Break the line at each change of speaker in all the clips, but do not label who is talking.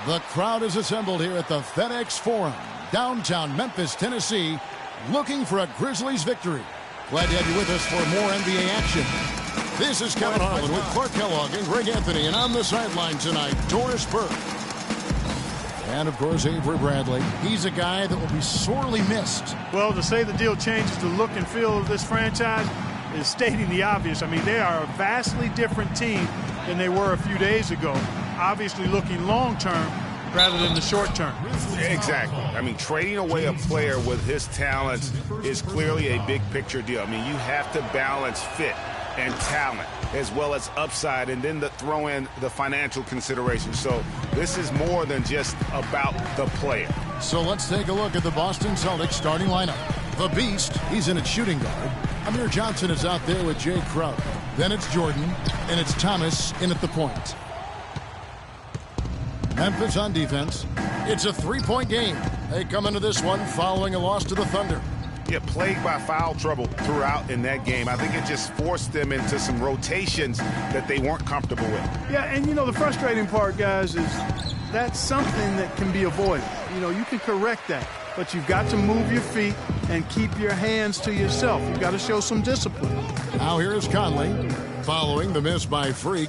The crowd is assembled here at the FedEx Forum, downtown Memphis, Tennessee, looking for a Grizzlies victory. Glad to have you with us for more NBA action. This is Kevin Harlan with Clark Kellogg and Greg Anthony, and on the sideline tonight, Doris Burke. And, of course, Avery Bradley. He's a guy that will be sorely missed.
Well, to say the deal changes the look and feel of this franchise is stating the obvious. I mean, they are a vastly different team than they were a few days ago. Obviously looking long-term rather than the short-term.
Exactly. I mean, trading away a player with his talents is clearly a big-picture deal. I mean, you have to balance fit and talent as well as upside, and then throw in the financial considerations. So this is more than just about the player.
So let's take a look at the Boston Celtics starting lineup. The Beast, he's in at shooting guard. Amir Johnson is out there with Jay Crowder. Then it's Jordan, and it's Thomas in at the point. Memphis on defense. It's a three-point game. They come into this one following a loss to the Thunder.
Yeah, plagued by foul trouble throughout in that game. I think it just forced them into some rotations that they weren't comfortable with.
Yeah, and you know, the frustrating part, guys, is that's something that can be avoided. You know, you can correct that, but you've got to move your feet and keep your hands to yourself. You've got to show some discipline.
Now here is Conley following the miss by Freak.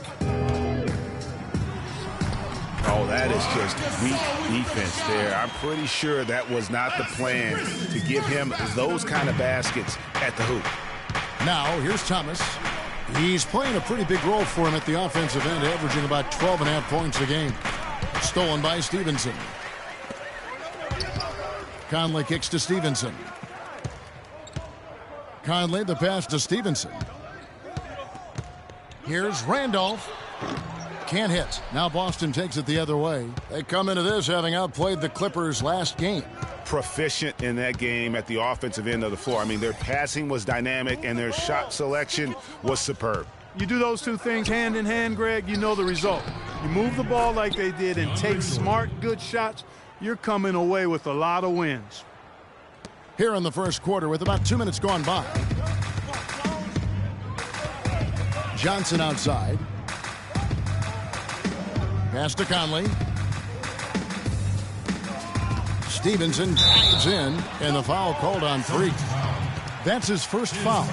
Oh, that is just weak defense there. I'm pretty sure that was not the plan to give him those kind of baskets at the hoop.
Now, here's Thomas. He's playing a pretty big role for him at the offensive end, averaging about 12.5 points a game. Stolen by Stevenson. Conley kicks to Stevenson. Conley, the pass to Stevenson. Here's Randolph. Can't hit. Now Boston takes it the other way. They come into this having outplayed the Clippers last game.
Proficient in that game at the offensive end of the floor. I mean, their passing was dynamic and their shot selection was superb.
You do those two things hand in hand, Greg, you know the result. You move the ball like they did and take smart, good shots, you're coming away with a lot of wins.
Here in the first quarter with about 2 minutes gone by. Johnson outside. Pass to Conley. Stevenson dives in, and the foul called on Freak. That's his first foul.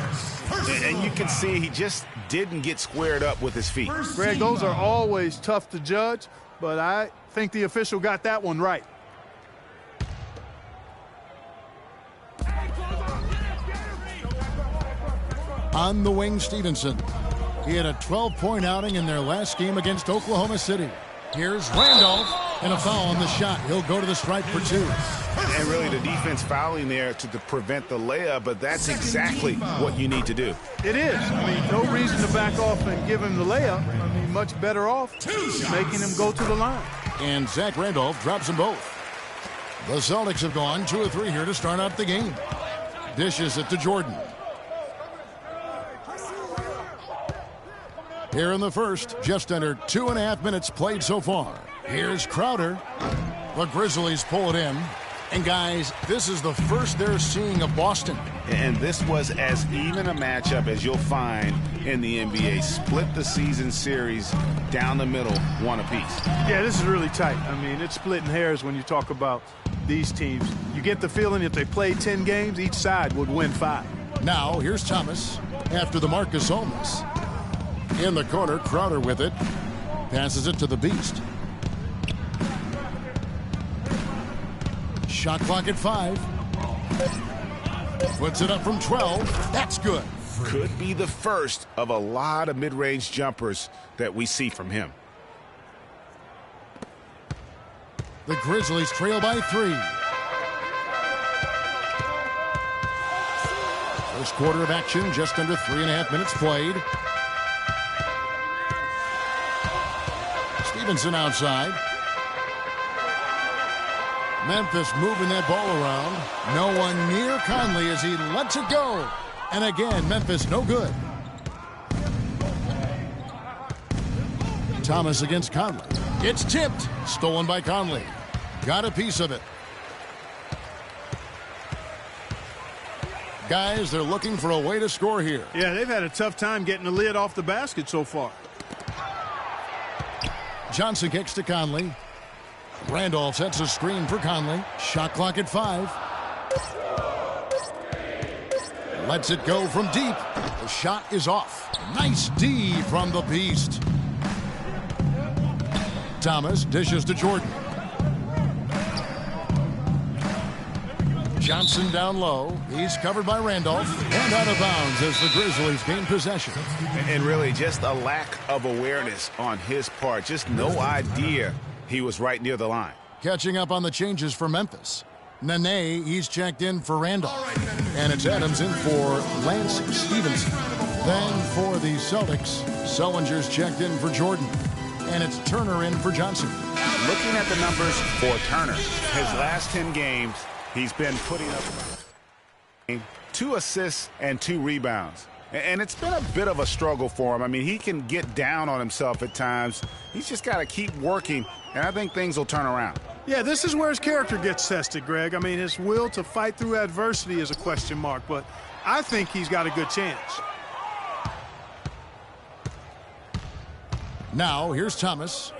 And you can see he just didn't get squared up with his feet.
Greg, those are always tough to judge, but I think the official got that one right.
On the wing, Stevenson. He had a 12-point outing in their last game against Oklahoma City. Here's Randolph, and a foul on the shot. He'll go to the stripe for 2.
And really the defense fouling there to prevent the layup, but that's exactly what you need to do.
It is. I mean, no reason to back off and give him the layup. I mean, much better off making him go to the line.
And Zach Randolph drops them both. The Celtics have gone 2 of 3 here to start out the game. Dishes it to Jordan. Here in the first, just under 2.5 minutes played so far. Here's Crowder. The Grizzlies pull it in. And guys, this is the first they're seeing of Boston.
And this was as even a matchup as you'll find in the NBA. Split the season series down the middle, one apiece.
Yeah, this is really tight. I mean, it's splitting hairs when you talk about these teams. You get the feeling if they played 10 games, each side would win 5.
Now, here's Thomas after the Marcus Holmes. In the corner, Crowder with it. Passes it to the Beast. Shot clock at 5. Puts it up from 12. That's good.
Could be the first of a lot of mid-range jumpers that we see from him.
The Grizzlies trail by 3. First quarter of action, just under 3.5 minutes played. Stevenson outside. Memphis moving that ball around. No one near Conley as he lets it go. And again, Memphis no good. Thomas against Conley. It's tipped. Stolen by Conley. Got a piece of it. Guys, they're looking for a way to score here.
Yeah, they've had a tough time getting the lid off the basket so far.
Johnson kicks to Conley. Randolph sets a screen for Conley. Shot clock at 5. Lets it go from deep. The shot is off. Nice D from the beast. Thomas dishes to Jordan. Johnson down low. He's covered by Randolph. And out of bounds as the Grizzlies gain possession.
And really just a lack of awareness on his part. Just no idea he was right near the line.
Catching up on the changes for Memphis. Nene, he's checked in for Randolph. And it's Adams in for Lance Stevenson. Then for the Celtics, Sullinger's checked in for Jordan. And it's Turner in for Johnson.
Looking at the numbers for Turner, his last 10 games, he's been putting up 2 assists and 2 rebounds. And it's been a bit of a struggle for him. I mean, he can get down on himself at times. He's just got to keep working, and I think things will turn around.
Yeah, this is where his character gets tested, Greg. I mean, his will to fight through adversity is a question mark, but I think he's got a good chance.
Now, here's Thomas.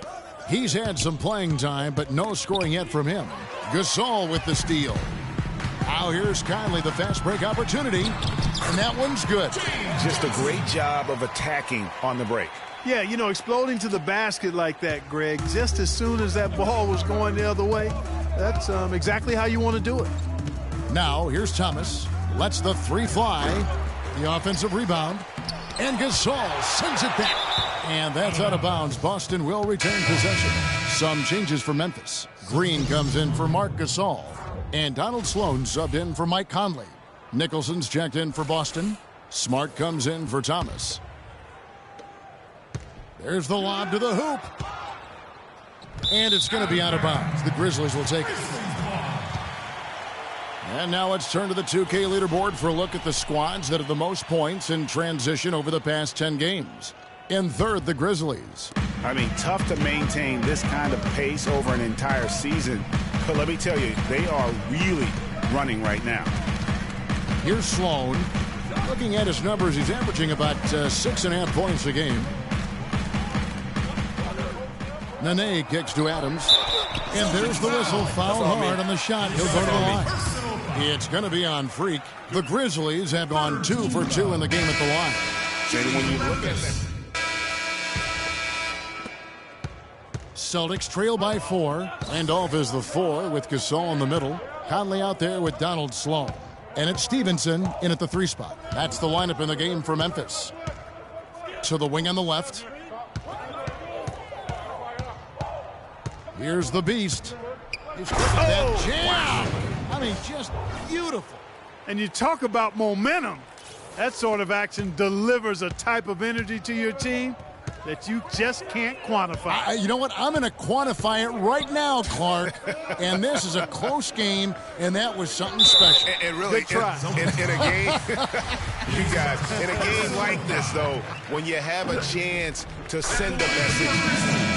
He's had some playing time, but no scoring yet from him. Gasol with the steal. Now here's Conley, the fast break opportunity, and that one's good.
Just a great job of attacking on the break.
Yeah, you know, exploding to the basket like that, Greg, just as soon as that ball was going the other way, that's exactly how you want to do it.
Now here's Thomas. Lets the 3 fly. The offensive rebound. And Gasol sends it back. And that's out of bounds. Boston will retain possession. Some changes for Memphis. Green comes in for Marc Gasol. And Donald Sloan subbed in for Mike Conley. Nicholson's checked in for Boston. Smart comes in for Thomas. There's the lob to the hoop. And it's going to be out of bounds. The Grizzlies will take it. And now let's turn to the 2K leaderboard for a look at the squads that have the most points in transition over the past 10 games. In third, the Grizzlies.
I mean, tough to maintain this kind of pace over an entire season. But let me tell you, they are really running right now.
Here's Sloan. Looking at his numbers, he's averaging about 6.5 points a game. Nene kicks to Adams. And there's the whistle. Foul hard on the shot. He'll go to the line. It's going to be on Freak. The Grizzlies have gone 2 for 2 in the game at the line.
And when you look at them,
Celtics trail by 4. Randolph is the 4 with Gasol in the middle. Conley out there with Donald Sloan. And it's Stevenson in at the 3 spot. That's the lineup in the game for Memphis. To the wing on the left. Here's the beast. He's that jam. Wow. I mean, just beautiful.
And you talk about momentum. That sort of action delivers a type of energy to your team that you just can't quantify.
You know what? I'm going to quantify it right now, Clark. And this is a close game, and that was something special.
And really,
Good try.
In a game, you guys, in a game like this, though, when you have a chance to send a message,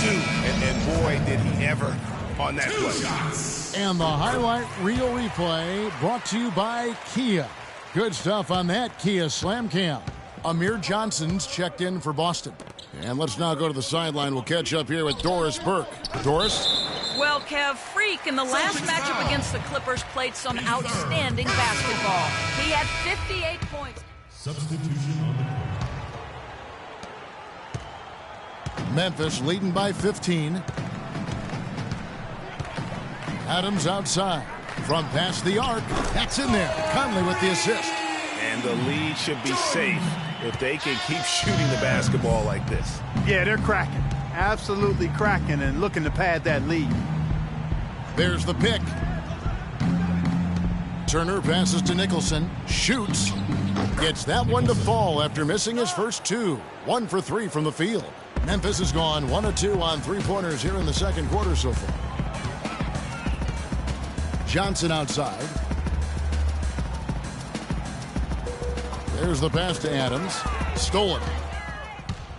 you do. And boy, did he ever on that play.
And the highlight reel replay brought to you by Kia. Good stuff on that Kia Slam Cam. Amir Johnson's checked in for Boston. And let's now go to the sideline. We'll catch up here with Doris Burke. Doris?
Well, Kev, Freak in the last matchup against the Clippers played some outstanding basketball. He had 58 points.
Substitution on the court.
Memphis leading by 15. Adams outside. From past the arc. That's in there. Conley with the assist.
And the lead should be safe if they can keep shooting the basketball like this.
Yeah, they're cracking. Absolutely cracking and looking to pad that lead.
There's the pick. Turner passes to Nicholson. Shoots. Gets that one to fall after missing his first 2. 1 for 3 from the field. Memphis has gone 1 of 2 on 3-pointers here in the second quarter so far. Johnson outside. There's the pass to Adams. Stolen.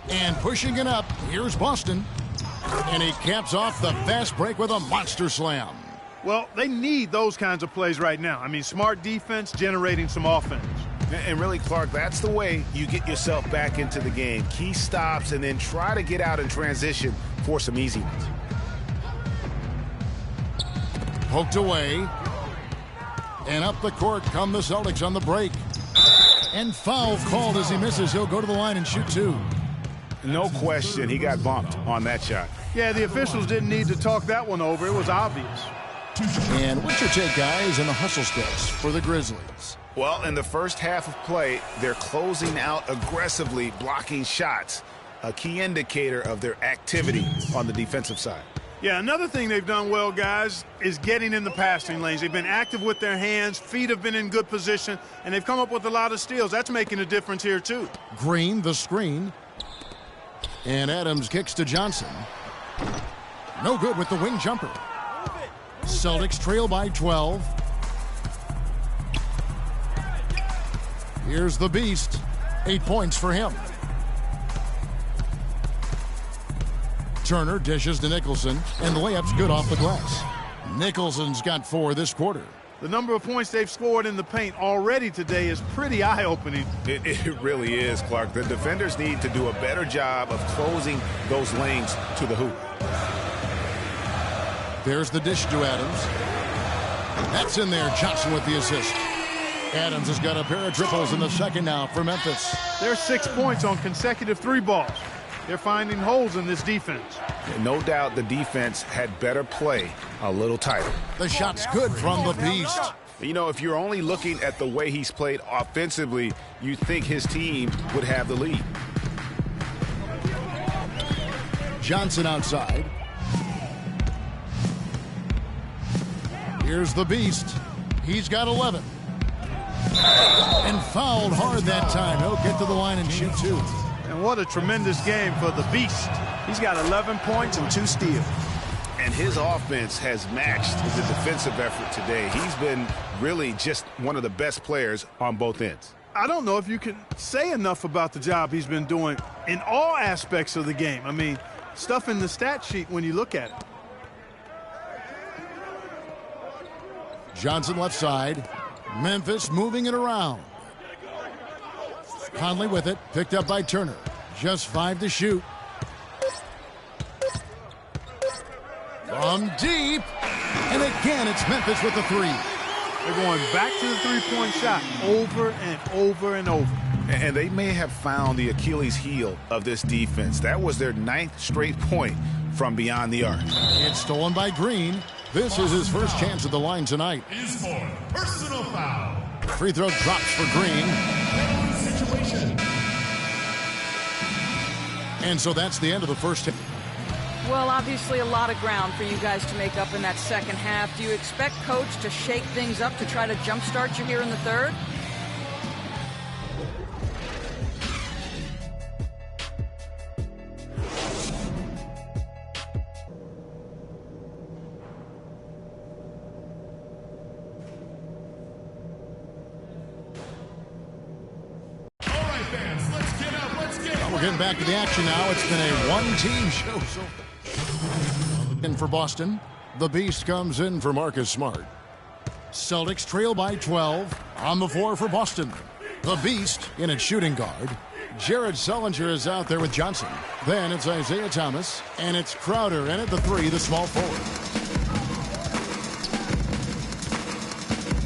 And pushing it up, here's Boston. And he caps off the fast break with a monster slam.
Well, they need those kinds of plays right now. I mean, smart defense generating some offense.
And really, Clark, that's the way you get yourself back into the game. Key stops and then try to get out in transition for some easy ones.
Poked away. And up the court come the Celtics on the break. And foul called as he misses. He'll go to the line and shoot two.
No question, he got bumped on that shot.
Yeah, the officials didn't need to talk that one over. It was obvious.
And what's your take, guys, in the hustle steps for the Grizzlies?
Well, in the first half of play, they're closing out aggressively, blocking shots, a key indicator of their activity on the defensive side.
Yeah, another thing they've done well, guys, is getting in the passing lanes. They've been active with their hands, feet have been in good position, and they've come up with a lot of steals. That's making a difference here, too.
Green, the screen. And Adams kicks to Johnson. No good with the wing jumper. Celtics trail by 12. Here's the Beast. 8 points for him. Turner dishes to Nicholson, and the layup's good off the glass. Nicholson's got 4 this quarter.
The number of points they've scored in the paint already today is pretty eye-opening.
It really is, Clark. The defenders need to do a better job of closing those lanes to the hoop.
There's the dish to Adams. That's in there. Johnson with the assist. Adams has got a pair of triples in the second now for Memphis.
There's 6 points on consecutive 3 balls. They're finding holes in this defense.
No doubt the defense had better play a little tighter.
The shot's good from the Beast.
You know, if you're only looking at the way he's played offensively, you think his team would have the lead.
Johnson outside. Here's the Beast. He's got 11. And fouled hard that time. He'll get to the line and shoot 2.
And what a tremendous game for the Beast. He's got 11 points and 2 steals.
And his offense has matched the defensive effort today. He's been really just one of the best players on both ends.
I don't know if you can say enough about the job he's been doing in all aspects of the game. I mean, stuff in the stat sheet when you look at it.
Johnson left side. Memphis moving it around. Conley with it, picked up by Turner. Just 5 to shoot. From deep. And again, it's Memphis with the 3.
They're going back to the three-point shot over and over and over.
And they may have found the Achilles heel of this defense. That was their 9th straight point from beyond the arc.
It's stolen by Green. This is his first chance at the line tonight.
Is for personal foul.
Free throw drops for Green.
Situation.
And so that's the end of the first half.
Well, obviously a lot of ground for you guys to make up in that second half. Do you expect Coach to shake things up to try to jumpstart you here in the third?
We're getting back to the action now. It's been a one-team show. In for Boston, the Beast comes in for Marcus Smart. Celtics trail by 12. On the floor for Boston. The Beast in at shooting guard. Jared Sullinger is out there with Johnson. Then it's Isaiah Thomas. And it's Crowder in at the 3, the small forward.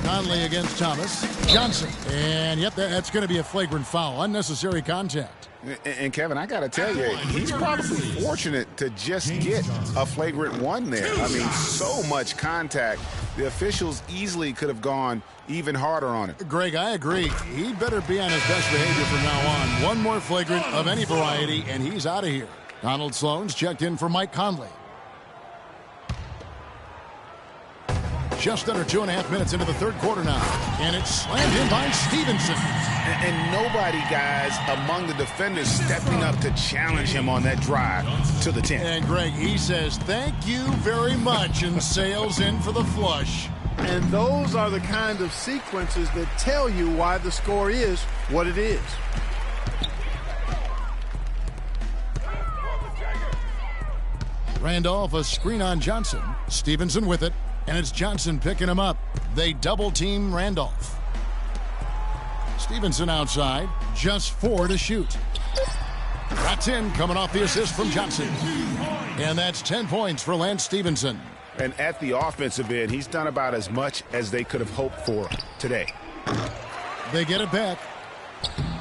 Conley against Thomas. Johnson. And yep, that's going to be a flagrant foul. Unnecessary contact.
And Kevin, I got to tell you, he's probably fortunate to just get a flagrant 1 there. I mean, so much contact. The officials easily could have gone even harder on him.
Greg, I agree. He better be on his best behavior from now on. One more flagrant of any variety, and he's out of here. Donald Sloan's checked in for Mike Conley. Just under 2.5 minutes into the third quarter now. And it's slammed in by Stevenson.
And nobody, guys, among the defenders stepping up to challenge him on that drive to the 10.
And Greg, he says, thank you very much, and sails in for the flush.
And those are the kind of sequences that tell you why the score is what it is.
Randolph, a screen on Johnson. Stevenson with it. And it's Johnson picking him up. They double-team Randolph. Stevenson outside. Just 4 to shoot. That's in, coming off the assist from Johnson. And that's 10 points for Lance Stevenson.
And at the offensive end, he's done about as much as they could have hoped for today.
They get it back.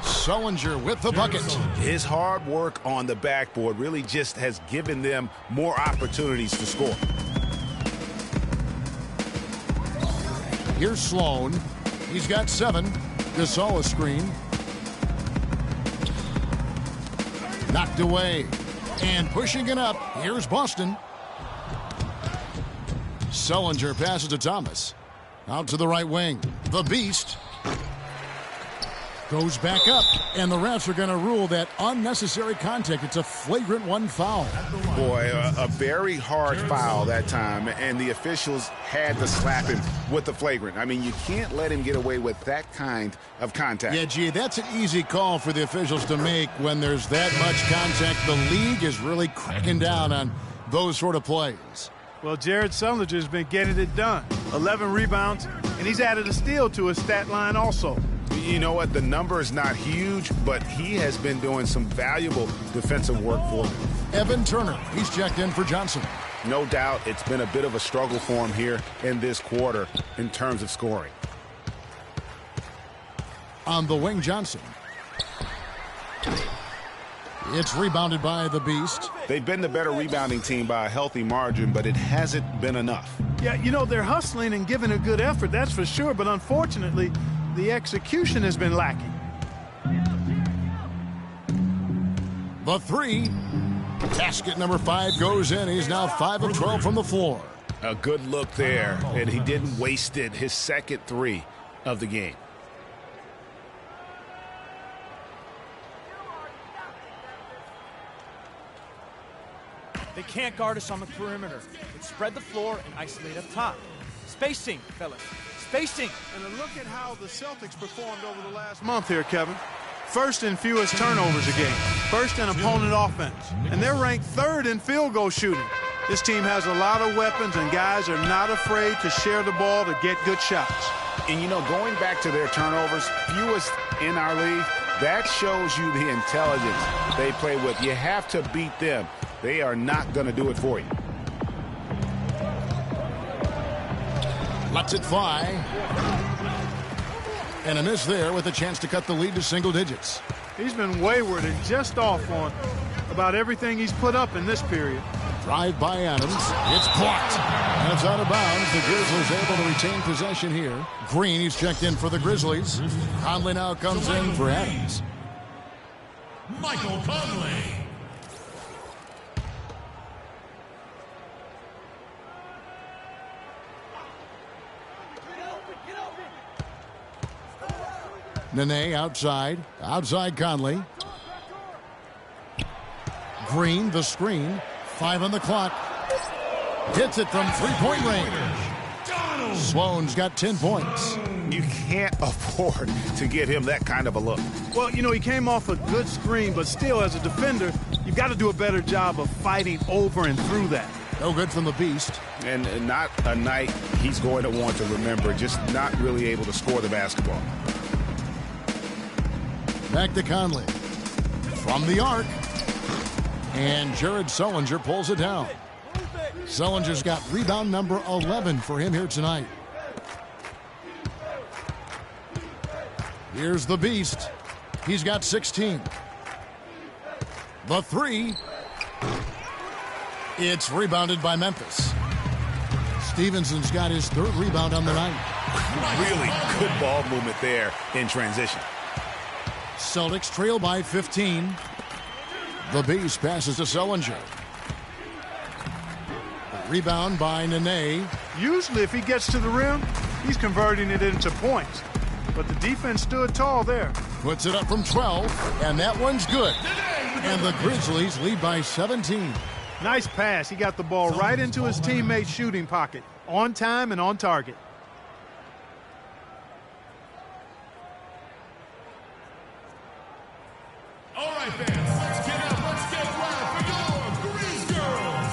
Sullinger with the bucket.
His hard work on the backboard really just has given them more opportunities to score.
Here's Sloan. He's got 7. Gasol a screen. Knocked away. And pushing it up. Here's Boston. Sullinger passes to Thomas. Out to the right wing. The Beast. Goes back up, and the refs are going to rule that unnecessary contact. It's a flagrant 1 foul.
Boy, a very hard foul that time, and the officials had to slap him with the flagrant. I mean, you can't let him get away with that kind of contact.
Yeah, gee, that's an easy call for the officials to make when there's that much contact. The league is really cracking down on those sort of plays.
Well, Jared Sullinger has been getting it done. 11 rebounds, and he's added a steal to his stat line also.
You know what? The number is not huge, but he has been doing some valuable defensive work for them.
Evan Turner, he's checked in for Johnson.
No doubt it's been a bit of a struggle for him here in this quarter in terms of scoring.
On the wing, Johnson. It's rebounded by the Beast.
They've been the better rebounding team by a healthy margin, but it hasn't been enough.
Yeah, you know, they're hustling and giving a good effort, that's for sure, but unfortunately, the execution has been lacking.
The 3. Basket number 5 goes in. He's now 5 of 12 from the floor.
A good look there, and he didn't waste it. His second 3 of the game.
They can't guard us on the perimeter. Let's spread the floor and isolate up top. Spacing, fellas. Spacing.
And a look at how the Celtics performed over the last month here, Kevin. First in fewest turnovers a game. First in opponent offense. And they're ranked 3rd in field goal shooting. This team has a lot of weapons, and guys are not afraid to share the ball to get good shots.
And, you know, going back to their turnovers, fewest in our league, that shows you the intelligence they play with. You have to beat them. They are not going to do it for you.
Lets it fly. And a miss there with a chance to cut the lead to single digits.
He's been wayward and just off on about everything he's put up in this period.
Drive by Adams. It's blocked. And it's out of bounds. The Grizzlies able to retain possession here. Green, he's checked in for the Grizzlies. Conley now comes in for Adams.
Michael Conley.
Nene outside. Outside Conley. Green, the screen. 5 on the clock. Hits it from three-point range. Sloan's got 10 points.
You can't afford to give him that kind of a look.
Well, you know, he came off a good screen, but still, as a defender, you've got to do a better job of fighting over and through that.
No good from the Beast.
And not a night he's going to want to remember, just not really able to score the basketball.
Back to Conley. From the arc. And Jared Sullinger pulls it down. Sullinger's got rebound number 11 for him here tonight. Here's the Beast. He's got 16. The 3. It's rebounded by Memphis. Stevenson's got his 3rd rebound on the night.
Really good ball movement there in transition.
Celtics trail by 15. The Beast passes to Sullinger. Rebound by Nene.
Usually, if he gets to the rim, he's converting it into points. But the defense stood tall there.
Puts it up from 12, and that one's good. And the Grizzlies lead by 17.
Nice pass. He got the ball right into his teammate's shooting pocket. On time and on target.
All right, fans, let's get up. Let's get wild for your Grizz Girls.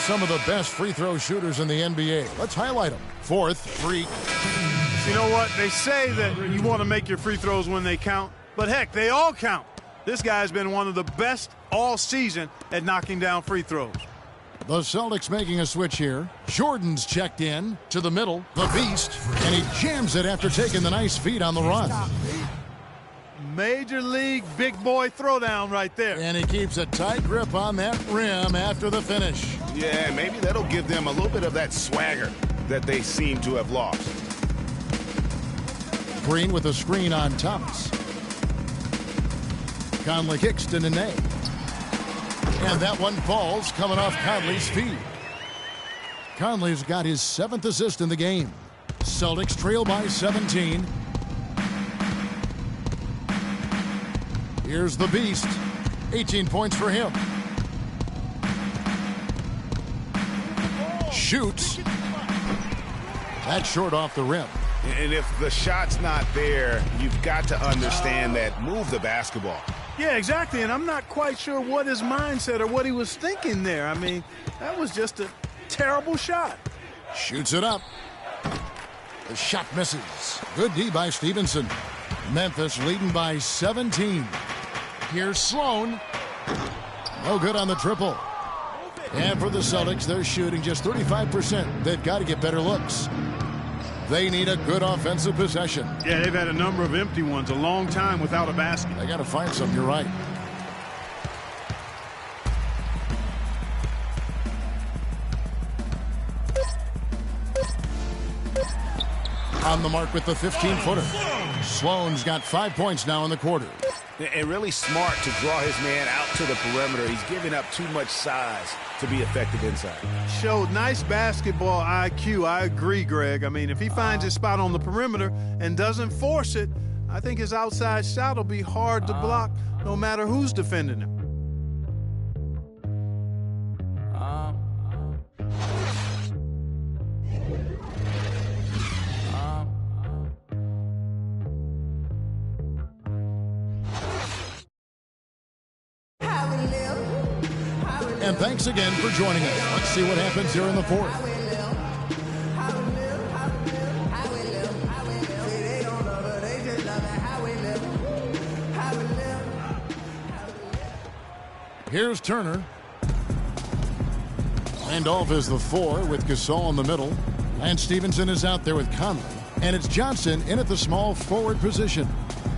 Some of the best free throw shooters in the NBA. Let's highlight them. 4th, freak.
You know what? They say that you want to make your free throws when they count. But heck, they all count. This guy's been one of the best all season at knocking down free throws.
The Celtics making a switch here. Jordan's checked in to the middle. The Beast. And he jams it after taking the nice feed on the run.
Major league big boy throwdown right there.
And he keeps a tight grip on that rim after the finish.
Yeah, maybe that'll give them a little bit of that swagger that they seem to have lost.
Green with a screen on Thomas. Conley kicks to Nene. And that one falls coming off Conley's feet. Conley's got his 7th assist in the game. Celtics trail by 17. Here's the Beast. 18 points for him. Shoots. That's short off the rim.
And if the shot's not there, you've got to understand that. Move the basketball.
Yeah, exactly, and I'm not quite sure what his mindset or what he was thinking there. I mean, that was just a terrible shot.
Shoots it up. The shot misses. Good D by Stevenson. Memphis leading by 17. Here's Sloan. No good on the triple. And for the Celtics, they're shooting just 35%. They've got to get better looks. They need a good offensive possession.
Yeah, they've had a number of empty ones, a long time without a basket.
They got to find some, you're right. On the mark with the 15-footer. Sloan's got 5 points now in the quarter.
And really smart to draw his man out to the perimeter. He's giving up too much size to be effective inside.
Showed nice basketball IQ. I agree, Greg. I mean, if he finds his spot on the perimeter and doesn't force it, I think his outside shot will be hard to block no matter who's defending him.
And thanks again for joining us. Let's see what happens here in the fourth. Here's Turner. Randolph is the 4 with Gasol in the middle. And Stevenson is out there with Conley. And it's Johnson in at the small forward position.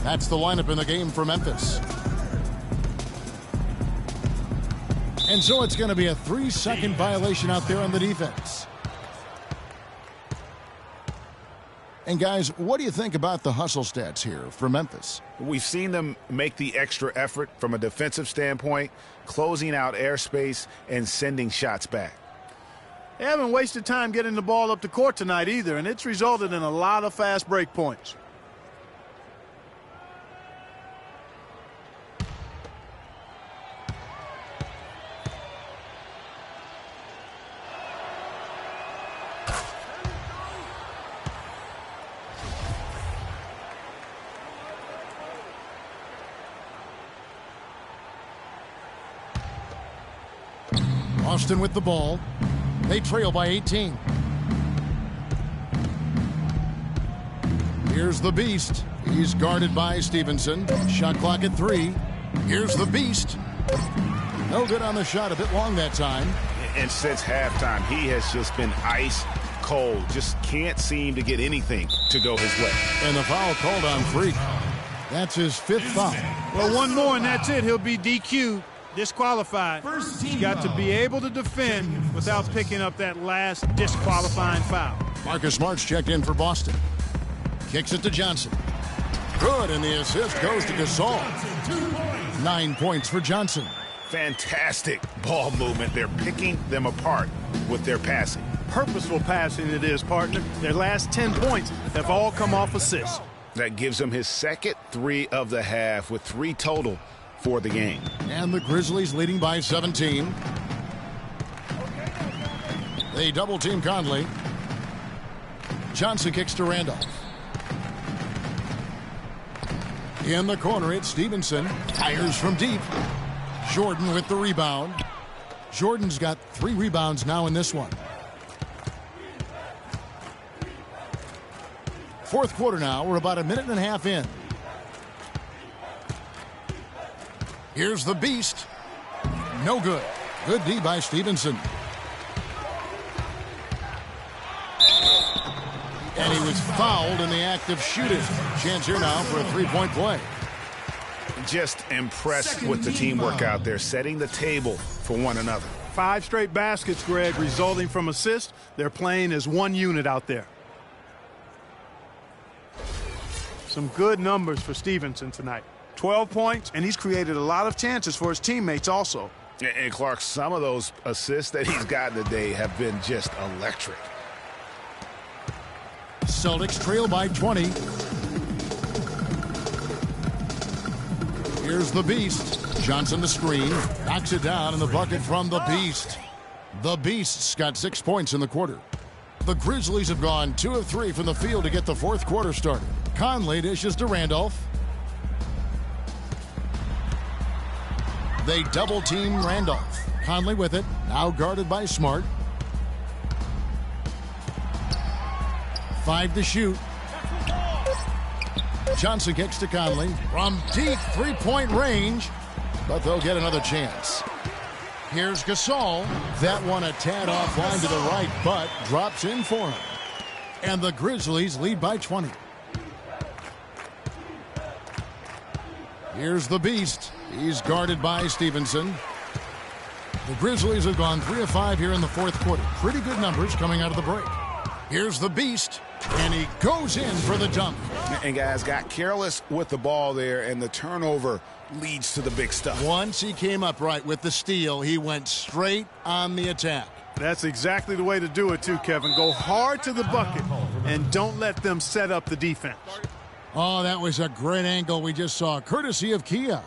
That's the lineup in the game for Memphis. And so it's going to be a 3-second violation out there on the defense. And guys, what do you think about the hustle stats here for Memphis?
We've seen them make the extra effort from a defensive standpoint, closing out airspace and sending shots back.
They haven't wasted time getting the ball up the court tonight either, and it's resulted in a lot of fast break points.
Austin with the ball. They trail by 18. Here's the Beast. He's guarded by Stevenson. Shot clock at 3. Here's the Beast. No good on the shot. A bit long that time.
And since halftime, he has just been ice cold. Just can't seem to get anything to go his way.
And the foul called on Freak. That's his 5th foul.
Well, one more and that's it. He'll be DQ'd. Disqualified. He's got to be able to defend without picking up that last disqualifying foul.
Marcus Smart's checked in for Boston. Kicks it to Johnson. Good, and the assist goes to Gasol. 9 points for Johnson.
Fantastic ball movement. They're picking them apart with their passing.
Purposeful passing it is, partner. Their last 10 points have all come off assists.
That gives him his second 3 of the half with 3 total for the game.
And the Grizzlies leading by 17. They double team Conley. Johnson kicks to Randolph. In the corner, it's Stevenson. Fires from deep. Jordan with the rebound. Jordan's got 3 rebounds now in this one. Fourth quarter now. We're about a minute and a half in. Here's the Beast. No good. Good D by Stevenson. And he was fouled in the act of shooting. Chance here now for a three-point play.
Just impressed with the teamwork out there, setting the table for one another.
5 straight baskets, Greg, resulting from assists. They're playing as one unit out there. Some good numbers for Stevenson tonight. 12 points, and he's created a lot of chances for his teammates also.
And Clark, some of those assists that he's gotten today have been just electric.
Celtics trail by 20. Here's the Beast. Johnson the screen. Knocks it down in the bucket from the Beast. The Beast's got 6 points in the quarter. The Grizzlies have gone 2 of 3 from the field to get the fourth quarter started. Conley dishes to Randolph. They double-team Randolph. Conley with it. Now guarded by Smart. 5 to shoot. Johnson kicks to Conley from deep three-point range, but they'll get another chance. Here's Gasol. That one a tad offline to the right, but drops in for him. And the Grizzlies lead by 20. Here's the Beast. He's guarded by Stevenson. The Grizzlies have gone 3 of 5 here in the fourth quarter. Pretty good numbers coming out of the break. Here's the Beast, and he goes in for the dunk.
And guys got careless with the ball there, and the turnover leads to the big stuff.
Once he came up right with the steal, he went straight on the attack.
That's exactly the way to do it too, Kevin. Go hard to the bucket and don't let them set up the defense.
Oh, that was a great angle we just saw, courtesy of Kia.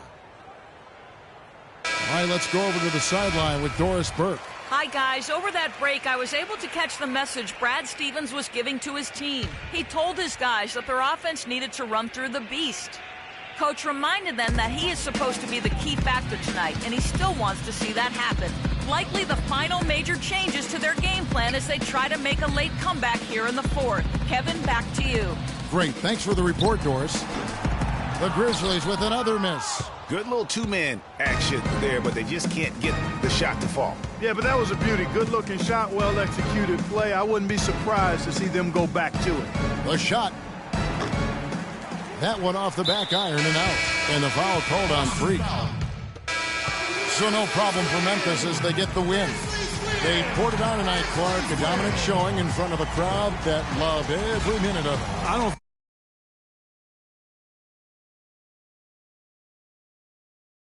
All right, let's go over to the sideline with Doris Burke.
Hi, guys. Over that break, I was able to catch the message Brad Stevens was giving to his team. He told his guys that their offense needed to run through the Beast. Coach reminded them that he is supposed to be the key factor tonight, and he still wants to see that happen. Likely the final major changes to their game plan as they try to make a late comeback here in the fourth. Kevin, back to you.
Great. Thanks for the report, Doris. The Grizzlies with another miss.
Good little two-man action there, but they just can't get the shot to fall.
Yeah, but that was a beauty. Good-looking shot, well-executed play. I wouldn't be surprised to see them go back to it.
The shot. That one off the back iron and out. And the foul called on Freak. So no problem for Memphis as they get the win. They poured it on tonight, Clark. A dominant showing in front of a crowd that loved every minute of it.
I don't